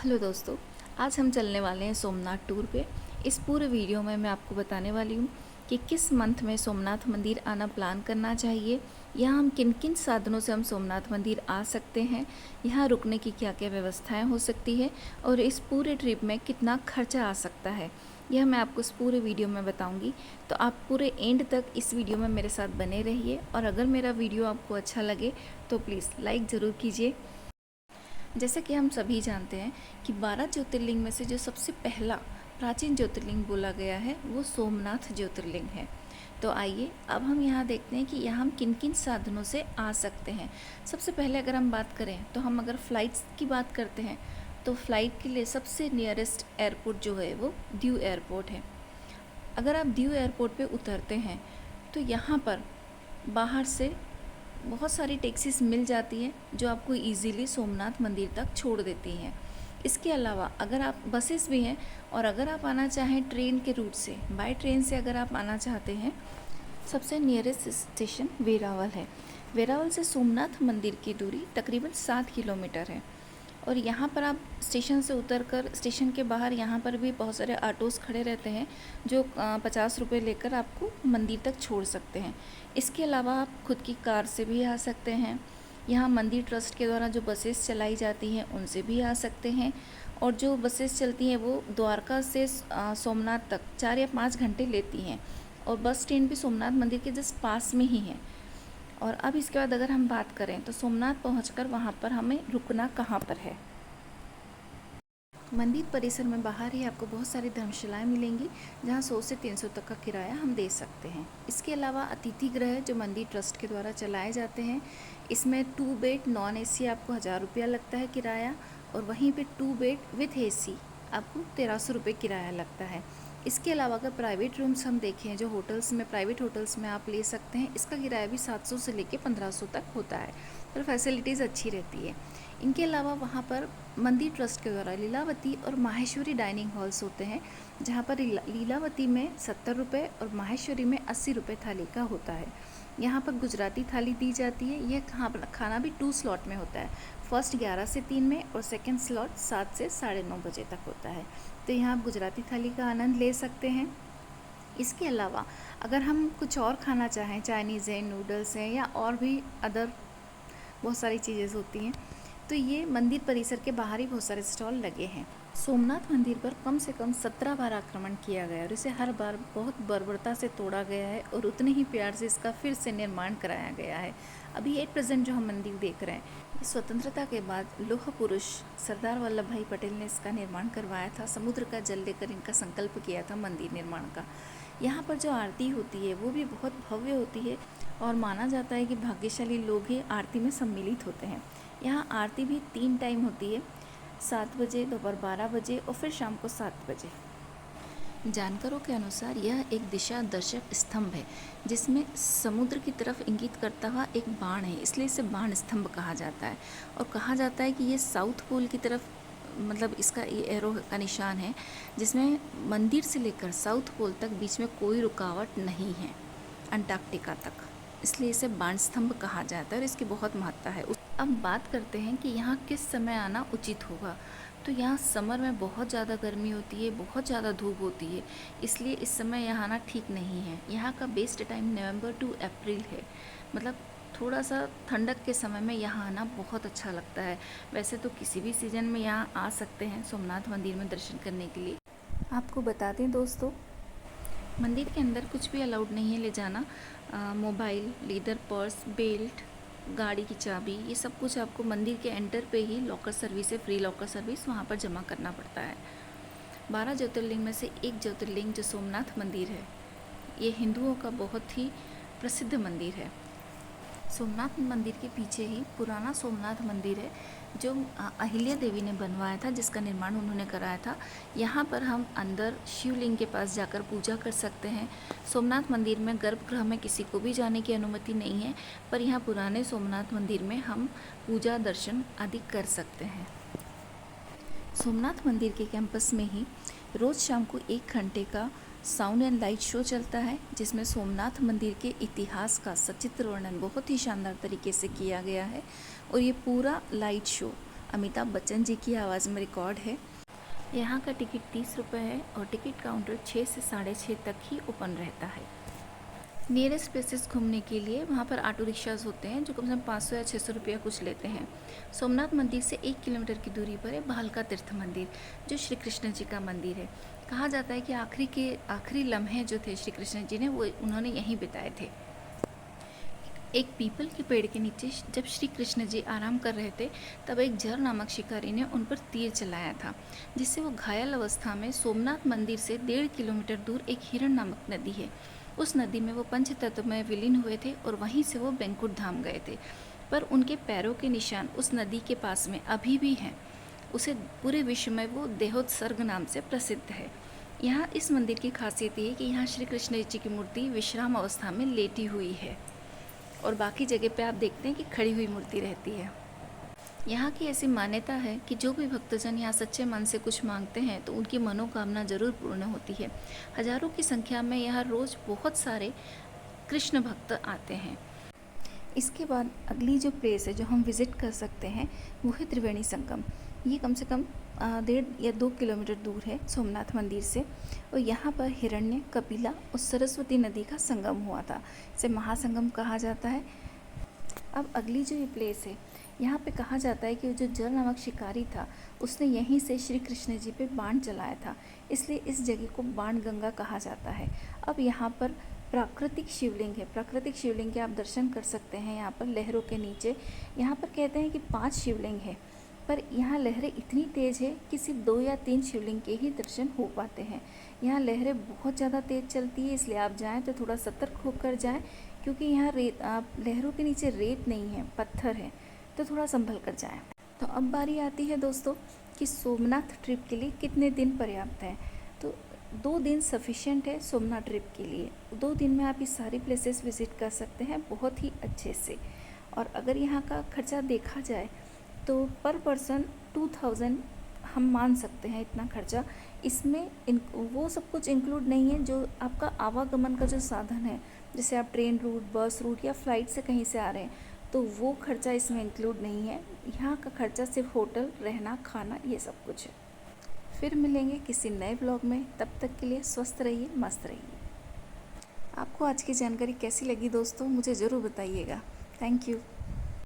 Hello दोस्तों, आज हम चलने वाले हैं सोमनाथ टूर पे। इस पूरे वीडियो में मैं आपको बताने वाली हूँ कि किस मंथ में सोमनाथ मंदिर आना प्लान करना चाहिए, यहाँ हम किन किन साधनों से हम सोमनाथ मंदिर आ सकते हैं, यहाँ रुकने की क्या क्या व्यवस्थाएं हो सकती है और इस पूरे ट्रिप में कितना खर्चा आ सकता है, यह मैं आपको इस पूरे वीडियो में बताऊंगी। तो आप पूरे एंड तक इस वीडियो में मेरे साथ बने रहिए और अगर मेरा वीडियो आपको अच्छा लगे तो प्लीज़ लाइक ज़रूर कीजिए। जैसे कि हम सभी जानते हैं कि 12 ज्योतिर्लिंग में से जो सबसे पहला प्राचीन ज्योतिर्लिंग बोला गया है वो सोमनाथ ज्योतिर्लिंग है। तो आइए अब हम यहाँ देखते हैं कि यहाँ हम किन किन साधनों से आ सकते हैं। सबसे पहले अगर हम बात करें तो हम अगर फ़्लाइट्स की बात करते हैं तो फ़्लाइट के लिए सबसे नियरेस्ट एयरपोर्ट जो है वो दीव एयरपोर्ट है। अगर आप दीव एयरपोर्ट पे उतरते हैं तो यहाँ पर बाहर से बहुत सारी टैक्सीज मिल जाती हैं जो आपको इजीली सोमनाथ मंदिर तक छोड़ देती हैं। इसके अलावा अगर आप बसेस भी हैं और अगर आप आना चाहें ट्रेन के रूट से, बाय ट्रेन से अगर आप आना चाहते हैं, सबसे नियरेस्ट स्टेशन वेरावल है। वेरावल से सोमनाथ मंदिर की दूरी तकरीबन 7 किलोमीटर है और यहाँ पर आप स्टेशन से उतरकर स्टेशन के बाहर यहाँ पर भी बहुत सारे ऑटोज़ खड़े रहते हैं जो 50 रुपये लेकर आपको मंदिर तक छोड़ सकते हैं। इसके अलावा आप खुद की कार से भी आ सकते हैं। यहाँ मंदिर ट्रस्ट के द्वारा जो बसेस चलाई जाती हैं उनसे भी आ सकते हैं और जो बसेस चलती हैं वो द्वारका से सोमनाथ तक 4 या 5 घंटे लेती हैं और बस स्टैंड भी सोमनाथ मंदिर के जस्ट पास में ही है। और अब इसके बाद अगर हम बात करें तो सोमनाथ पहुंचकर वहां पर हमें रुकना कहाँ पर है। मंदिर परिसर में बाहर ही आपको बहुत सारी धर्मशालाएं मिलेंगी जहां 100 से 300 तक का किराया हम दे सकते हैं। इसके अलावा अतिथि गृह जो मंदिर ट्रस्ट के द्वारा चलाए जाते हैं, इसमें 2 बेड नॉन एसी आपको 1000 रुपया लगता है किराया और वहीं पे 2 बेड विथ एसी आपको 1300 रुपये किराया लगता है। इसके अलावा अगर प्राइवेट रूम्स हम देखें जो होटल्स में, प्राइवेट होटल्स में आप ले सकते हैं, इसका किराया भी 700 से लेके 1500 तक होता है, पर फैसिलिटीज़ अच्छी रहती है। इनके अलावा वहाँ पर मंदिर ट्रस्ट के द्वारा लीलावती और माहेश्वरी डाइनिंग हॉल्स होते हैं जहाँ पर लीलावती में 70 रुपये और माहेश्वरी में 80 रुपये थाली का होता है। यहाँ पर गुजराती थाली दी जाती है। यह खाना भी 2 स्लॉट में होता है, फर्स्ट 11 से 3 में और सेकंड स्लॉट 7 से 9:30 बजे तक होता है। तो यहाँ आप गुजराती थाली का आनंद ले सकते हैं। इसके अलावा अगर हम कुछ और खाना चाहें, चाइनीज़ है, नूडल्स हैं या और भी अदर बहुत सारी चीज़ें होती हैं, तो ये मंदिर परिसर के बाहर ही बहुत सारे स्टॉल लगे हैं। सोमनाथ मंदिर पर कम से कम 17 बार आक्रमण किया गया और इसे हर बार बहुत बर्बरता से तोड़ा गया है और उतने ही प्यार से इसका फिर से निर्माण कराया गया है। अभी एट प्रेजेंट जो हम मंदिर देख रहे हैं, स्वतंत्रता के बाद लौह पुरुष सरदार वल्लभ भाई पटेल ने इसका निर्माण करवाया था। समुद्र का जल लेकर इनका संकल्प किया था मंदिर निर्माण का। यहाँ पर जो आरती होती है वो भी बहुत भव्य होती है और माना जाता है कि भाग्यशाली लोग ही आरती में सम्मिलित होते हैं। यहाँ आरती भी 3 टाइम होती है, 7 बजे, दोपहर 12 बजे और फिर शाम को 7 बजे। जानकारों के अनुसार यह एक दिशा दर्शक स्तंभ है जिसमें समुद्र की तरफ इंगित करता हुआ एक बाण है, इसलिए इसे बाण स्तंभ कहा जाता है। और कहा जाता है कि ये साउथ पोल की तरफ, मतलब इसका ये एरो का निशान है जिसमें मंदिर से लेकर साउथ पोल तक बीच में कोई रुकावट नहीं है, अंटार्कटिका तक, इसलिए इसे बाण स्तंभ कहा जाता है और इसकी बहुत महत्ता है। अब बात करते हैं कि यहाँ किस समय आना उचित होगा। तो यहाँ समर में बहुत ज़्यादा गर्मी होती है, बहुत ज़्यादा धूप होती है, इसलिए इस समय यहाँ आना ठीक नहीं है। यहाँ का बेस्ट टाइम नवंबर टू अप्रैल है, मतलब थोड़ा सा ठंडक के समय में यहाँ आना बहुत अच्छा लगता है। वैसे तो किसी भी सीज़न में यहाँ आ सकते हैं सोमनाथ मंदिर में दर्शन करने के लिए। आपको बता दें दोस्तों, मंदिर के अंदर कुछ भी अलाउड नहीं है ले जाना। मोबाइल, लीदर पर्स, बेल्ट, गाड़ी की चाबी, ये सब कुछ आपको मंदिर के एंटर पे ही लॉकर सर्विस है, फ्री लॉकर सर्विस, वहाँ पर जमा करना पड़ता है। 12 ज्योतिर्लिंग में से एक ज्योतिर्लिंग जो सोमनाथ मंदिर है, ये हिंदुओं का बहुत ही प्रसिद्ध मंदिर है। सोमनाथ मंदिर के पीछे ही पुराना सोमनाथ मंदिर है जो अहिल्या देवी ने बनवाया था, जिसका निर्माण उन्होंने कराया था। यहाँ पर हम अंदर शिवलिंग के पास जाकर पूजा कर सकते हैं। सोमनाथ मंदिर में गर्भगृह में किसी को भी जाने की अनुमति नहीं है, पर यहाँ पुराने सोमनाथ मंदिर में हम पूजा दर्शन आदि कर सकते हैं। सोमनाथ मंदिर के कैंपस में ही रोज़ शाम को 1 घंटे का साउंड एंड लाइट शो चलता है जिसमें सोमनाथ मंदिर के इतिहास का सचित्र वर्णन बहुत ही शानदार तरीके से किया गया है। और ये पूरा लाइट शो अमिताभ बच्चन जी की आवाज़ में रिकॉर्ड है। यहाँ का टिकट 30 रुपये है और टिकट काउंटर 6 से 6:30 तक ही ओपन रहता है। नियरेस्ट प्लेसेस घूमने के लिए वहाँ पर ऑटो रिक्शाज होते हैं जो कम से कम 500 या 600 रुपया कुछ लेते हैं। सोमनाथ मंदिर से 1 किलोमीटर की दूरी पर है भालका तीर्थ मंदिर, जो श्री कृष्ण जी का मंदिर है। कहा जाता है कि आखिरी लम्हे जो थे श्री कृष्ण जी ने वो उन्होंने यहीं बिताए थे। एक पीपल के पेड़ के नीचे जब श्री कृष्ण जी आराम कर रहे थे तब एक जर नामक शिकारी ने उन पर तीर चलाया था, जिससे वो घायल अवस्था में सोमनाथ मंदिर से 1.5 किलोमीटर दूर एक हिरण नामक नदी है, उस नदी में वो पंचतत्व में विलीन हुए थे और वहीं से वो बैंकुट धाम गए थे। पर उनके पैरों के निशान उस नदी के पास में अभी भी हैं। उसे पूरे विश्व में वो देहोत्सर्ग नाम से प्रसिद्ध है। यहाँ इस मंदिर की खासियत ये है कि यहाँ श्री कृष्ण जी की मूर्ति विश्राम अवस्था में लेटी हुई है और बाकी जगह पे आप देखते हैं कि खड़ी हुई मूर्ति रहती है। यहाँ की ऐसी मान्यता है कि जो भी भक्तजन यहाँ सच्चे मन से कुछ मांगते हैं तो उनकी मनोकामना जरूर पूर्ण होती है। हजारों की संख्या में यहाँ रोज़ बहुत सारे कृष्ण भक्त आते हैं। इसके बाद अगली जो प्लेस है जो हम विज़िट कर सकते हैं वो है त्रिवेणी संगम। ये कम से कम 1.5 या 2 किलोमीटर दूर है सोमनाथ मंदिर से और यहाँ पर हिरण्य, कपिला और सरस्वती नदी का संगम हुआ था। इसे महासंगम कहा जाता है। अब अगली जो ये प्लेस है यहाँ पे कहा जाता है कि जो जर नामक शिकारी था उसने यहीं से श्री कृष्ण जी पे बाण चलाया था, इसलिए इस जगह को बाण गंगा कहा जाता है। अब यहाँ पर प्राकृतिक शिवलिंग है। प्राकृतिक शिवलिंग के आप दर्शन कर सकते हैं यहाँ पर लहरों के नीचे। यहाँ पर कहते हैं कि 5 शिवलिंग है, पर यहाँ लहरें इतनी तेज़ है कि सिर्फ 2 या 3 शिवलिंग के ही दर्शन हो पाते हैं। यहाँ लहरें बहुत ज़्यादा तेज़ चलती है, इसलिए आप जाएँ तो थोड़ा सतर्क होकर जाएँ, क्योंकि यहाँ लहरों के नीचे रेत नहीं है, पत्थर है, तो थोड़ा संभल कर जाएँ। तो अब बारी आती है दोस्तों कि सोमनाथ ट्रिप के लिए कितने दिन पर्याप्त हैं। तो 2 दिन सफिशिएंट है सोमनाथ ट्रिप के लिए। 2 दिन में आप ये सारी प्लेसेस विज़िट कर सकते हैं बहुत ही अच्छे से। और अगर यहाँ का खर्चा देखा जाए तो पर पर्सन 2000 हम मान सकते हैं, इतना खर्चा। इसमें वो सब कुछ इंक्लूड नहीं है जो आपका आवागमन का जो साधन है, जैसे आप ट्रेन रूट, बस रूट या फ़्लाइट से कहीं से आ रहे हैं, तो वो खर्चा इसमें इंक्लूड नहीं है। यहाँ का खर्चा सिर्फ होटल, रहना, खाना, ये सब कुछ है। फिर मिलेंगे किसी नए ब्लॉग में, तब तक के लिए स्वस्थ रहिए, मस्त रहिए। आपको आज की जानकारी कैसी लगी दोस्तों, मुझे ज़रूर बताइएगा। Thank you.